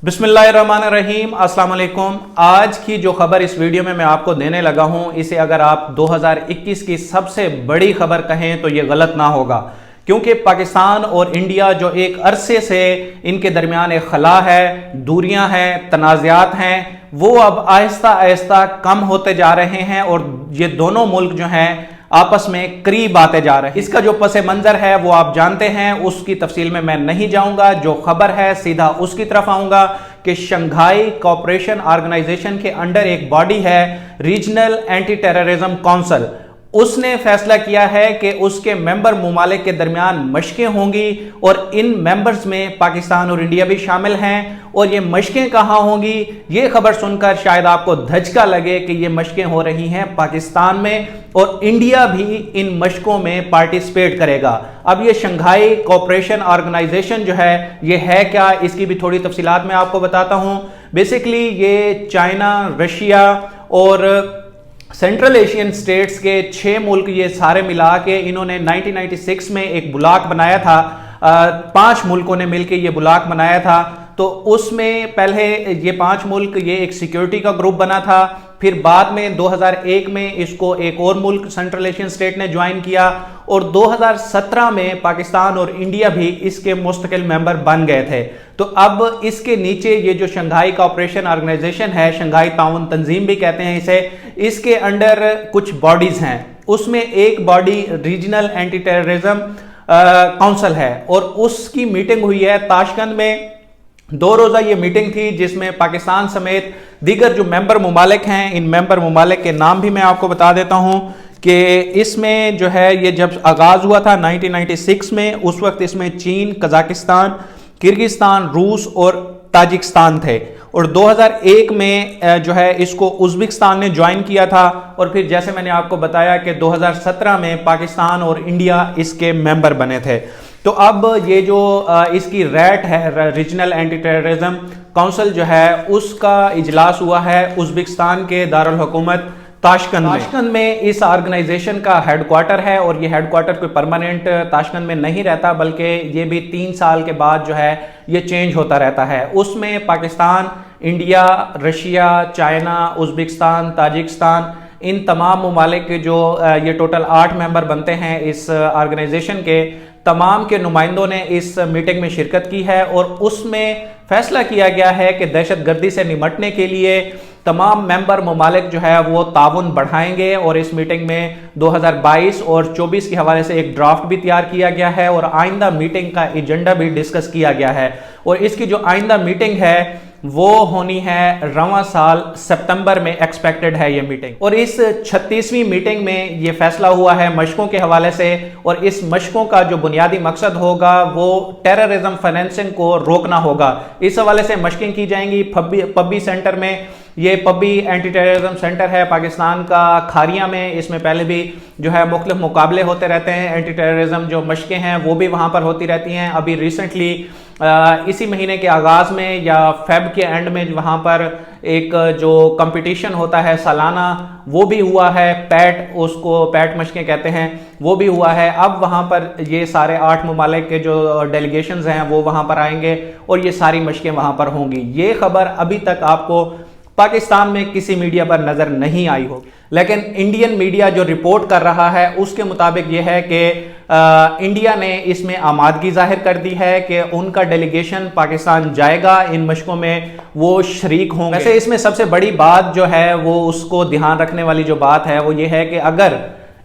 बिस्मिल्लाहिर्रहमानिर्रहीम, अस्सलाम वालेकुम। आज की जो खबर इस वीडियो में मैं आपको देने लगा हूं, इसे अगर आप 2021 की सबसे बड़ी खबर कहें तो ये गलत ना होगा, क्योंकि पाकिस्तान और इंडिया जो एक अरसे से इनके दरमियान एक खला है, दूरियां हैं, तनाज़ात हैं, वो अब आहिस्ता आहिस्ता कम होते जा रहे हैं और ये दोनों मुल्क जो हैं आपस में करीब आते जा रहे हैं। इसका जो पस मंजर है वो आप जानते हैं, उसकी तफसील में मैं नहीं जाऊंगा। जो खबर है सीधा उसकी तरफ आऊंगा कि शंघाई कोऑपरेशन ऑर्गेनाइजेशन के अंडर एक बॉडी है, रीजनल एंटी टेररिज्म काउंसिल, उसने फैसला किया है कि उसके मेंबर मुमालिक के दरमियान मशकें होंगी और इन मेंबर्स में पाकिस्तान और इंडिया भी शामिल हैं। और ये मशकें कहां होंगी, ये खबर सुनकर शायद आपको धचका लगे कि ये मशकें हो रही हैं पाकिस्तान में और इंडिया भी इन मशकों में पार्टिसिपेट करेगा। अब ये शंघाई कोऑपरेशन ऑर्गेनाइजेशन जो है ये है क्या, इसकी भी थोड़ी तफसीलात मैं आपको बताता हूं। बेसिकली ये चाइना, रशिया और सेंट्रल एशियन स्टेट्स के 6 मुल्क ये सारे मिला के इन्होंने 1996 में एक ब्लॉक बनाया था। 5 मुल्कों ने मिलकर ये ब्लॉक बनाया था। तो उसमें पहले ये 5 मुल्क ये एक सिक्योरिटी का ग्रुप बना था, फिर बाद में 2001 में इसको एक और मुल्क सेंट्रल एशियन स्टेट ने ज्वाइन किया और 2017 में पाकिस्तान और इंडिया भी इसके मुस्तकिल मेंबर बन गए थे। तो अब इसके नीचे ये जो शंघाई कोऑपरेशन ऑर्गेनाइजेशन है, शंघाई ताउन तंजीम भी कहते हैं इसे, इसके अंडर कुछ बॉडीज हैं। उसमें एक body regional anti terrorism council है और उसकी मीटिंग हुई है ताशकंद में। 2 रोजा ये मीटिंग थी जिसमें पाकिस्तान समेत दीगर जो मेंबर मुमालिक हैं, इन मेंबर मुमालिक के नाम भी मैं आपको बता देता हूं कि इसमें जो है ये जब आगाज हुआ था 1996 में, उस वक्त इसमें चीन, कजाकिस्तान, किर्गिस्तान, रूस और ताजिकिस्तान थे और 2001 में जो है इसको उज़्बेकिस्तान ने ज्वाइन किया था और फिर जैसे मैंने आपको बताया कि 2017 में पाकिस्तान और इंडिया इसके मेंबर बने थे। तो अब ये जो इसकी रैट है, रीजनल एंटी टेररिज्म काउंसिल जो है, उसका इजलास हुआ है उज़्बेकिस्तान के दारुल हुकूमत ताशकंद में। इस ऑर्गेनाइजेशन का हेडक्वार्टर है और ये हेडक्वार्टर कोई परमानेंट ताशकंद में नहीं रहता, बल्कि ये भी 3 साल के बाद जो है ये चेंज होता रहता है। उसमें Pakistan, India, Russia, China, Uzbekistan, Tajikistan, इन तमाम ममालिक के जो ये टोटल 8 मेंबर बनते हैं इस ऑर्गेनाइजेशन के, तमाम के नुमाइंदों ने इस मीटिंग में शिरकत की है और उसमें फैसला किया गया है कि दहशतगर्दी से निपटने के लिए तमाम मेंबर ममालिक जो है वो ताउन बढ़ाएंगे और इस मीटिंग में 2022 और 24 के हवाले से एक ड्राफ्ट भी तैयार किया गया है और आइंदा मीटिंग का एजेंडा भी डिस्कस किया गया है। और इसकी जो आइंदा मीटिंग है वो होनी है रवां साल सितंबर में एक्सपेक्टेड है ये मीटिंग। और इस 36वीं मीटिंग में ये फैसला हुआ है मशकों के हवाले से और इस मशकों का जो बुनियादी मकसद होगा वो टेररिज्म फाइनेंसिंग को रोकना होगा। इस हवाले से मशकें की जाएंगी पब्बी सेंटर में। ये पब्बी एंटी टेररिज्म सेंटर है पाकिस्तान का खारिया में। इसमें पहले भी जो है मुख्तलिफ मुकाबले होते रहते हैं, एंटी टेररिज्म जो मशकें हैं वो भी वहाँ पर होती रहती हैं। अभी रिसेंटली इसी महीने के आगाज़ में या फेब के एंड में वहाँ पर एक जो कंपटीशन होता है सालाना, वो भी हुआ है। पैट, उसको पैट मशकें कहते हैं, वो भी हुआ है। अब वहाँ पर ये सारे 8 ममालिक के जो डेलीगेशंस हैं वो वहाँ पर आएंगे और ये सारी मशकें वहाँ पर होंगी। ये खबर अभी तक आपको पाकिस्तान में किसी मीडिया पर नजर नहीं आई होगी, लेकिन इंडियन मीडिया जो रिपोर्ट कर रहा है उसके मुताबिक यह है कि इंडिया ने इसमें आमादगी जाहिर कर दी है कि उनका डेलीगेशन पाकिस्तान जाएगा, इन मशकों में वो शरीक होंगे। वैसे इसमें सबसे बड़ी बात जो है वो उसको ध्यान रखने वाली जो बात है वो ये है कि अगर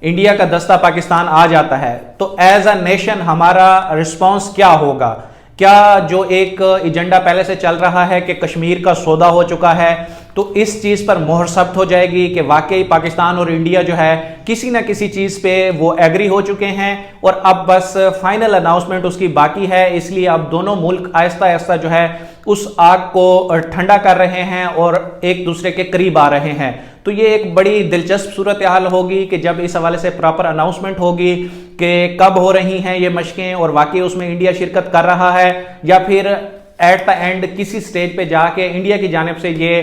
इंडिया का दस्ता पाकिस्तान आ जाता है तो एज अ नेशन हमारा रिस्पॉन्स क्या होगा। क्या जो एक एजेंडा पहले से चल रहा है कि कश्मीर का सौदा हो चुका है, तो इस चीज पर मोहर सख्त हो जाएगी कि वाकई पाकिस्तान और इंडिया जो है किसी ना किसी चीज पे वो एग्री हो चुके हैं और अब बस फाइनल अनाउंसमेंट उसकी बाकी है। इसलिए अब दोनों मुल्क आहिस्ता आहिस्ता जो है उस आग को ठंडा कर रहे हैं और एक दूसरे के करीब आ रहे हैं। तो ये एक बड़ी दिलचस्प सूरत हाल होगी कि जब इस हवाले से प्रॉपर अनाउंसमेंट होगी कि कब हो रही हैं ये मशकें और वाकई उसमें इंडिया शिरकत कर रहा है या फिर ایٹ دا اینڈ کسی سٹیج پہ جا کے انڈیا کی جانب سے یہ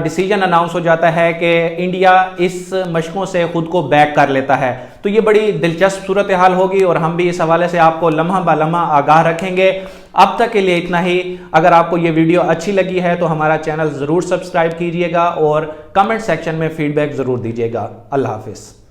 ڈیسیجن اناؤنس ہو جاتا ہے کہ انڈیا اس مشقوں سے خود کو بیک کر لیتا ہے، تو یہ بڑی دلچسپ صورتحال ہوگی اور ہم بھی اس حوالے سے آپ کو لمحہ بہ لمحہ آگاہ رکھیں گے۔ اب تک کے لیے اتنا ہی۔ اگر آپ کو یہ ویڈیو اچھی لگی ہے تو ہمارا چینل ضرور سبسکرائب کیجئے گا اور کمنٹ سیکشن میں فیڈ بیک ضرور دیجئے گا۔ اللہ حافظ۔